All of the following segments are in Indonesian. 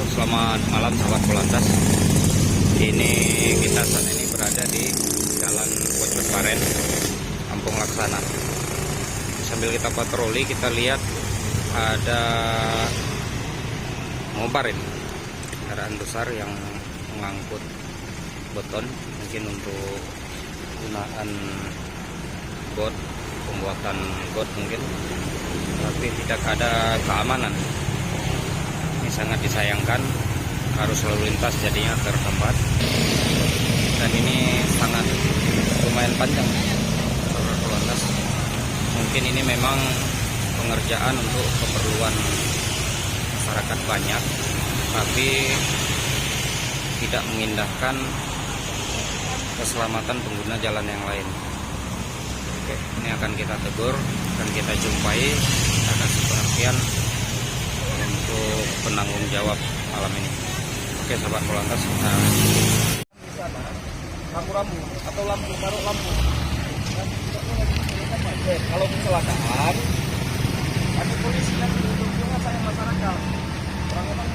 wabarakatuh. Selamat malam sahabat Polantas. Ini kita saat ini berada di Jalan Pojok Paren, Kampung Laksana. Sambil kita patroli, kita lihat ada mobar ini, kendaraan besar yang mengangkut beton, mungkin untuk gunaan got, pembuatan got mungkin, tapi tidak ada keamanan. Ini sangat disayangkan, harus lalu lintas jadinya terhambat, dan ini sangat lumayan panjang saudara Polantas. Mungkin ini memang pengerjaan untuk keperluan masyarakat banyak, tapi tidak mengindahkan keselamatan pengguna jalan yang lain. Oke, ini akan kita tegur dan kita jumpai, kita kasih perhatian untuk penanggung jawab malam ini. Oke sahabat Polantas, di sana rambu-rambu atau lampu, taruh lampu. Kalau kecelakaan, ada polisi yang berhubungan sama masyarakat. Orang-orang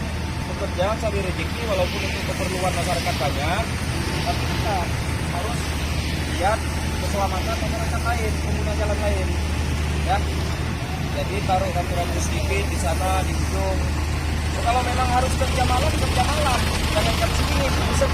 bekerja cari rezeki walaupun untuk keperluan masyarakat banyak, tapi kita harus lihat keselamatan masyarakat lain, pengguna jalan lain, ya. Jadi taruh rambu-rambu sedikit di sana, di ujung. Kalau memang harus kerja malam, jangan jam segini, bisa